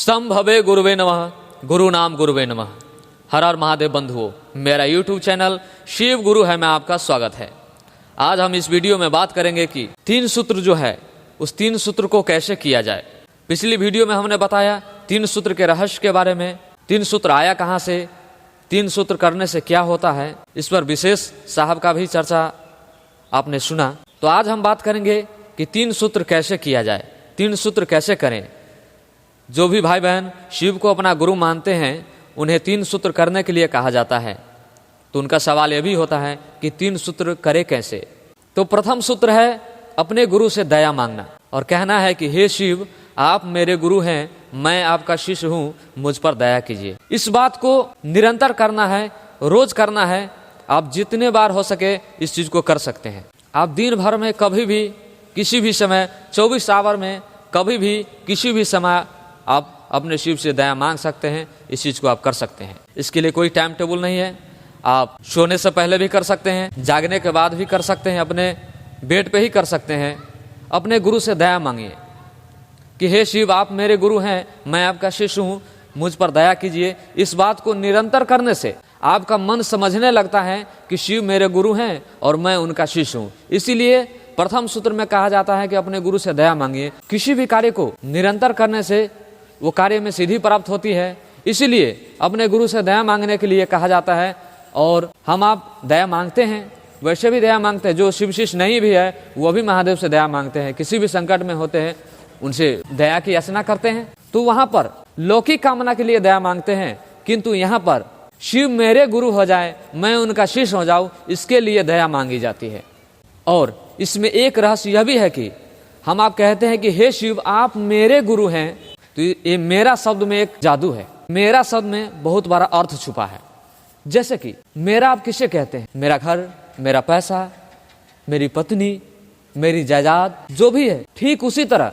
संभवे गुरुवे नमः, गुरु नाम गुरुवे नमः। हर हर महादेव बंधुओं, मेरा यूट्यूब चैनल शिव गुरु है में आपका स्वागत है। आज हम इस वीडियो में बात करेंगे कि 3 सूत्र जो है उस 3 सूत्र को कैसे किया जाए। पिछली वीडियो में हमने बताया 3 सूत्र के रहस्य के बारे में, 3 सूत्र आया कहाँ से, 3 सूत्र करने से क्या होता है, इस पर विशेष साहब का भी चर्चा आपने सुना। तो आज हम बात करेंगे कि 3 सूत्र कैसे किया जाए, 3 सूत्र कैसे करें। जो भी भाई बहन शिव को अपना गुरु मानते हैं उन्हें 3 सूत्र करने के लिए कहा जाता है। तो उनका सवाल यह भी होता है कि 3 सूत्र करें कैसे। तो प्रथम सूत्र है अपने गुरु से दया मांगना और कहना है कि हे शिव, आप मेरे गुरु हैं, मैं आपका शिष्य हूँ, मुझ पर दया कीजिए। इस बात को निरंतर करना है, रोज करना है। आप जितने बार हो सके इस चीज को कर सकते हैं। आप दिन भर में कभी भी किसी भी समय 24 आवर में कभी भी किसी भी समय आप अपने शिव से दया मांग सकते हैं। इस चीज को आप कर सकते हैं। इसके लिए कोई टाइम टेबल नहीं है। आप सोने से पहले भी कर सकते हैं, जागने के बाद भी कर सकते हैं, अपने बेड पे ही कर सकते हैं। अपने गुरु से दया मांगिए कि हे शिव, आप मेरे गुरु हैं, मैं आपका शिष्य हूँ, मुझ पर दया कीजिए। इस बात को निरंतर करने से आपका मन समझने लगता है कि शिव मेरे गुरु हैं और मैं उनका शिष्य हूँ। इसीलिए प्रथम सूत्र में कहा जाता है कि अपने गुरु से दया मांगिए। किसी भी कार्य को निरंतर करने से वो कार्य में सिद्धि प्राप्त होती है। इसीलिए अपने गुरु से दया मांगने के लिए कहा जाता है। और हम आप दया मांगते हैं, वैसे भी दया मांगते हैं। जो शिव शिष्य नहीं भी है वो भी महादेव से दया मांगते हैं। किसी भी संकट में होते हैं उनसे दया की याचना करते हैं। तो वहां पर लौकिक कामना के लिए दया मांगते हैं, किंतु यहाँ पर शिव मेरे गुरु हो जाए, मैं उनका शिष्य हो जाऊं, इसके लिए दया मांगी जाती है। और इसमें एक रहस्य यह भी है कि हम आप कहते हैं कि हे शिव, आप मेरे गुरु हैं। तो ये मेरा शब्द में एक जादू है। मेरा शब्द में बहुत बड़ा अर्थ छुपा है। जैसे कि मेरा आप किसे कहते हैं? मेरा घर, मेरा पैसा, मेरी पत्नी, मेरी जायदाद, जो भी है। ठीक उसी तरह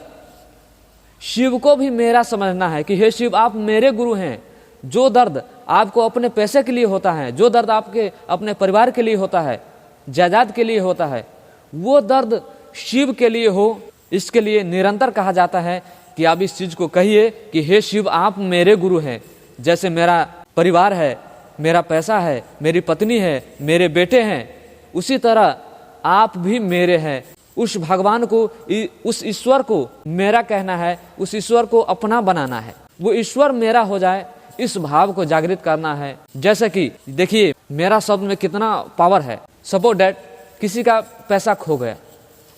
शिव को भी मेरा समझना है कि हे शिव, आप मेरे गुरु हैं। जो दर्द आपको अपने पैसे के लिए होता है, जो दर्द आपके अपने परिवार के लिए होता है, जायदाद के लिए होता है, वो दर्द शिव के लिए हो। इसके लिए निरंतर कहा जाता है कि आप इस चीज को कहिए कि हे शिव, आप मेरे गुरु हैं। जैसे मेरा परिवार है, मेरा पैसा है, मेरी पत्नी है, मेरे बेटे हैं, उसी तरह आप भी मेरे हैं। उस भगवान को, उस ईश्वर को मेरा कहना है, उस ईश्वर को अपना बनाना है। वो ईश्वर मेरा हो जाए, इस भाव को जागृत करना है। जैसे कि देखिए मेरा शब्द में कितना पावर है। सपोज दैट किसी का पैसा खो गया,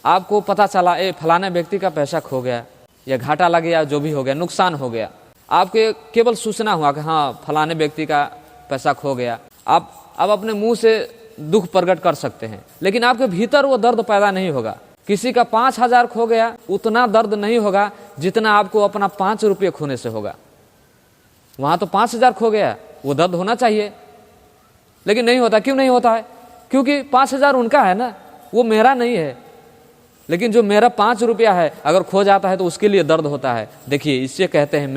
आपको पता चला फलाने व्यक्ति का पैसा खो गया, या घाटा लग गया, जो भी हो गया, नुकसान हो गया। आपके केवल सूचना हुआ कि हाँ फलाने व्यक्ति का पैसा खो गया। आप अब अपने मुंह से दुख प्रकट कर सकते हैं, लेकिन आपके भीतर वो दर्द पैदा नहीं होगा। किसी का 5,000 खो गया, उतना दर्द नहीं होगा जितना आपको अपना 5 रुपये खोने से होगा। वहां तो 5,000 खो गया, वो दर्द होना चाहिए, लेकिन नहीं होता। क्यों नहीं होता है? क्योंकि 5,000 उनका है ना, वो मेरा नहीं है। लेकिन जो मेरा 5 रुपया है अगर खो जाता है तो उसके लिए दर्द होता है। देखिए इससे कहते हैं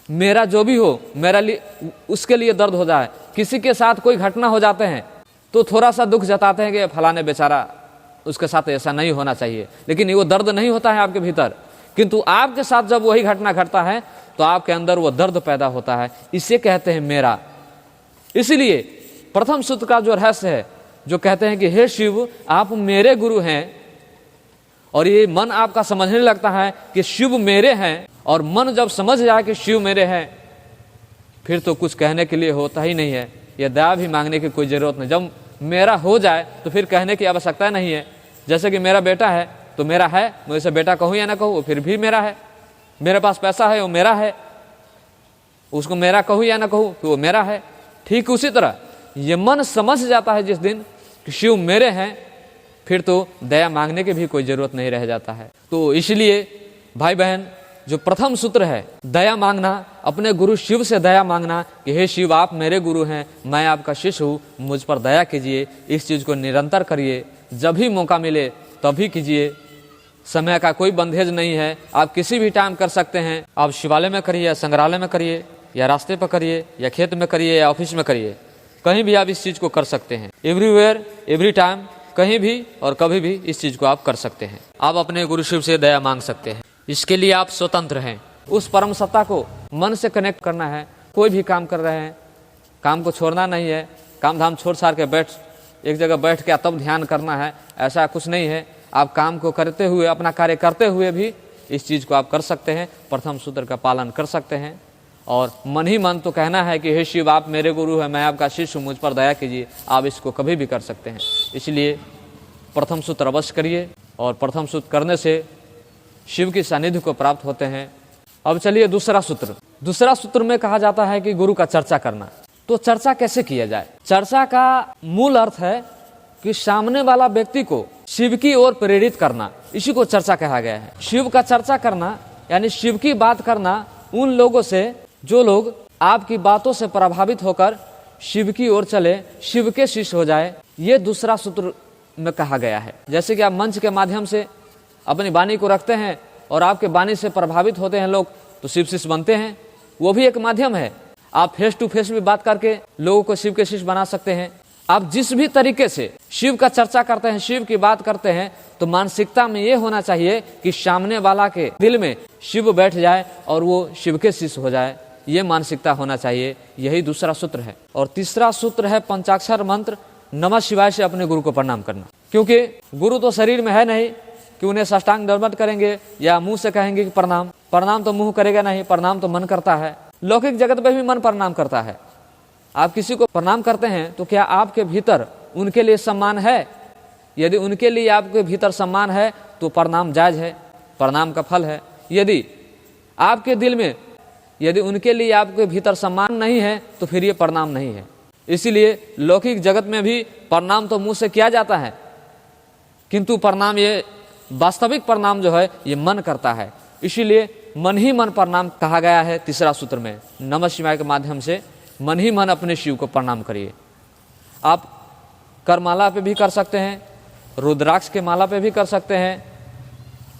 मेरा जो भी हो, मेरा लिए उसके लिए दर्द हो जाए। किसी के साथ कोई घटना हो जाते हैं तो थोड़ा सा दुख जताते हैं कि फलाने बेचारा, उसके साथ ऐसा नहीं होना चाहिए, लेकिन वो दर्द नहीं होता है आपके भीतर। किंतु आपके साथ जब वही घटना घटता है तो आपके अंदर वो दर्द पैदा होता है। इसे कहते हैं मेरा। इसीलिए प्रथम सूत्र का जो रहस्य है, जो कहते हैं कि हे शिव, आप मेरे गुरु हैं, और ये मन आपका समझने लगता है कि शिव मेरे हैं, और मन जब समझ जाए कि शिव मेरे हैं, फिर तो कुछ कहने के लिए होता ही नहीं है। यह दया भी मांगने की कोई जरूरत नहीं। जब मेरा हो जाए तो फिर कहने की आवश्यकता नहीं है। जैसे कि मेरा बेटा है तो मेरा है, मैं उसे बेटा कहूँ या ना कहूँ, वो फिर भी मेरा है। मेरे पास पैसा है, वो मेरा है, उसको मेरा कहूँ या ना कहूँ तो वो मेरा है। ठीक उसी तरह ये मन समझ जाता है जिस दिन कि शिव मेरे हैं, फिर तो दया मांगने की भी कोई जरूरत नहीं रह जाता है। तो इसलिए भाई बहन, जो प्रथम सूत्र है दया मांगना, अपने गुरु शिव से दया मांगना कि हे शिव, आप मेरे गुरु हैं, मैं आपका शिष्य हूँ, मुझ पर दया कीजिए। इस चीज को निरंतर करिए। जब भी मौका मिले तभी कीजिए। समय का कोई बंधेज नहीं है, आप किसी भी टाइम कर सकते हैं। आप शिवालय में करिए, या संग्रहालय में करिए, या रास्ते पर करिए, या खेत में करिए, या ऑफिस में करिए, कहीं भी आप इस चीज को कर सकते हैं। एवरीवेयर, एवरी टाइम, कहीं भी और कभी भी इस चीज को आप कर सकते हैं। आप अपने गुरु शिव से दया मांग सकते हैं। इसके लिए आप स्वतंत्र हैं। उस परम सत्ता को मन से कनेक्ट करना है। कोई भी काम कर रहे हैं, काम को छोड़ना नहीं है, काम धाम छोड़ छाड़ के एक जगह बैठ के तब ध्यान करना है, ऐसा कुछ नहीं है। आप काम को करते हुए, अपना कार्य करते हुए भी इस चीज़ को आप कर सकते हैं, प्रथम सूत्र का पालन कर सकते हैं। और मन ही मन तो कहना है कि हे शिव, आप मेरे गुरु हैं, मैं आपका शिष्य हूँ, मुझ पर दया कीजिए। आप इसको कभी भी कर सकते हैं। इसलिए प्रथम सूत्र अवश्य करिए, और प्रथम सूत्र करने से शिव की सानिध्य को प्राप्त होते हैं। अब चलिए दूसरा सूत्र। दूसरा सूत्र में कहा जाता है कि गुरु का चर्चा करना। तो चर्चा कैसे किया जाए? चर्चा का मूल अर्थ है कि सामने वाला व्यक्ति को शिव की ओर प्रेरित करना, इसी को चर्चा कहा गया है। शिव का चर्चा करना यानी शिव की बात करना उन लोगों से जो लोग आपकी बातों से प्रभावित होकर शिव की ओर चले, शिव के शिष्य हो जाए, ये दूसरा सूत्र में कहा गया है। जैसे कि आप मंच के माध्यम से अपनी वाणी को रखते हैं और आपके वाणी से प्रभावित होते हैं लोग, तो शिव शिष्य बनते हैं, वो भी एक माध्यम है। आप फेस टू फेस भी बात करके लोगों को शिव के शिष्य बना सकते हैं। आप जिस भी तरीके से शिव का चर्चा करते हैं, शिव की बात करते हैं, तो मानसिकता में ये होना चाहिए कि सामने वाला के दिल में शिव बैठ जाए और वो शिव के शिष्य हो जाए। ये मानसिकता होना चाहिए। यही दूसरा सूत्र है। और तीसरा सूत्र है पंचाक्षर मंत्र नमः शिवाय से अपने गुरु को प्रणाम करना। क्योंकि गुरु तो शरीर में है नहीं कि उन्हें साष्टांग दंडवत करेंगे या मुंह से कहेंगे कि प्रणाम। प्रणाम तो मुंह करेगा नहीं, प्रणाम तो मन करता है। लौकिक जगत में भी मन प्रणाम करता है। आप किसी को प्रणाम करते हैं तो क्या आपके भीतर उनके लिए सम्मान है? यदि उनके लिए आपके भीतर सम्मान है तो प्रणाम जायज है, प्रणाम का फल है। यदि आपके दिल में, यदि उनके लिए आपके भीतर सम्मान नहीं है तो फिर ये प्रणाम नहीं है। इसीलिए लौकिक जगत में भी प्रणाम तो मुंह से किया जाता है, किंतु प्रणाम, ये वास्तविक प्रणाम जो है ये मन करता है। इसीलिए मन ही मन प्रणाम कहा गया है तीसरा सूत्र में। नमः शिवाय के माध्यम से मन ही मन अपने शिव को प्रणाम करिए। आप करमाला पे भी कर सकते हैं, रुद्राक्ष के माला पे भी कर सकते हैं।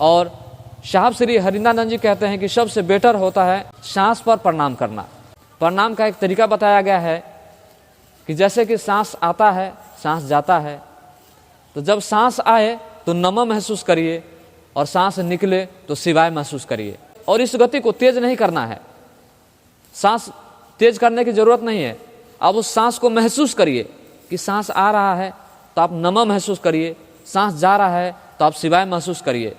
और साहब श्री हरिनानंद जी कहते हैं कि सबसे बेटर होता है सांस पर प्रणाम करना। प्रणाम का एक तरीका बताया गया है कि जैसे कि सांस आता है, सांस जाता है, तो जब सांस आए तो नमः महसूस करिए और सांस निकले तो शिवाय महसूस करिए। और इस गति को तेज नहीं करना है, सांस तेज करने की जरूरत नहीं है। आप उस सांस को महसूस करिए कि सांस आ रहा है तो आप नमः महसूस करिए, सांस जा रहा है तो आप शिवाय महसूस करिए।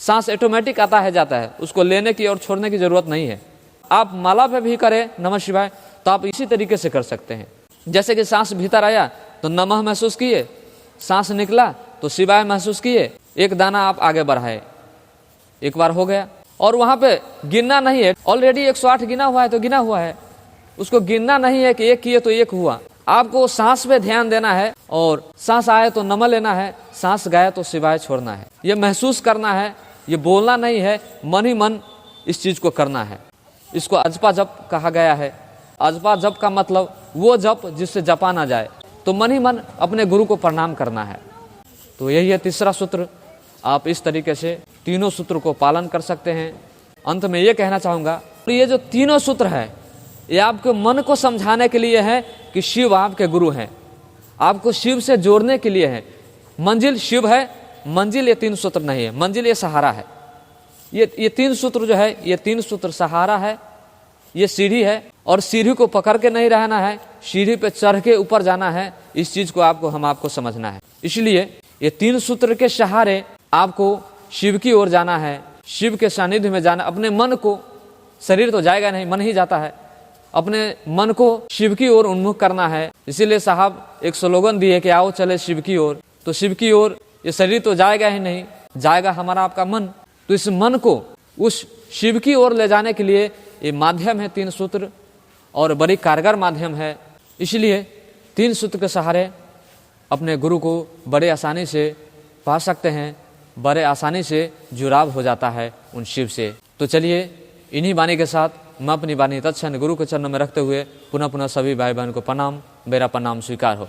सांस ऑटोमेटिक आता है जाता है, उसको लेने की और छोड़ने की जरूरत नहीं है। आप माला पे भी करें नमः शिवाय तो आप इसी तरीके से कर सकते हैं। जैसे कि सांस भीतर आया तो नमः महसूस किए, सांस निकला तो शिवाय महसूस किए, एक दाना आप आगे बढ़ाए, एक बार हो गया। और वहां पे गिनना नहीं है, ऑलरेडी 108 गिना हुआ है तो गिना हुआ है, उसको गिनना नहीं है कि एक किए तो एक हुआ। आपको सांस पे ध्यान देना है और सांस आए तो नमः लेना है, सांस गए तो शिवाय छोड़ना है। ये महसूस करना है, ये बोलना नहीं है, मन ही मन इस चीज को करना है। इसको अजपा जप कहा गया है। अजपा जप का मतलब वो जप जिससे जपा ना जाए। तो मन ही मन अपने गुरु को प्रणाम करना है। तो यही है तीसरा सूत्र। आप इस तरीके से तीनों सूत्र को पालन कर सकते हैं। अंत में ये कहना चाहूँगा, ये जो तीनों सूत्र है ये आपके मन को समझाने के लिए है कि शिव आपके गुरु हैं, आपको शिव से जोड़ने के लिए है। मंजिल शिव है, मंजिल ये तीन सूत्र नहीं है, मंजिल ये सहारा है। ये तीन सूत्र जो है, ये तीन सूत्र सहारा है, ये सीढ़ी है। और सीढ़ी को पकड़ के नहीं रहना है, सीढ़ी पे चढ़ के ऊपर जाना है। इस चीज को आपको समझना है। इसलिए ये तीन सूत्र के सहारे आपको शिव की ओर जाना है, शिव के सानिध्य में जाना। अपने मन को, शरीर तो जाएगा नहीं, मन ही जाता है, अपने मन को शिव की ओर उन्मुख करना है। इसीलिए साहब एक स्लोगन दिए कि आओ चले शिव की ओर। तो शिव की ओर ये शरीर तो जाएगा ही नहीं, जाएगा हमारा आपका मन। तो इस मन को उस शिव की ओर ले जाने के लिए ये माध्यम है तीन सूत्र, और बड़ी कारगर माध्यम है। इसलिए तीन सूत्र के सहारे अपने गुरु को बड़े आसानी से पा सकते हैं, बड़े आसानी से जुड़ाव हो जाता है उन शिव से। तो चलिए इन्हीं वाणी के साथ मैं अपनी वाणी तत्क्षण गुरु के चरणों में रखते हुए पुनः सभी भाई बहन को प्रणाम, मेरा प्रणाम स्वीकार हो।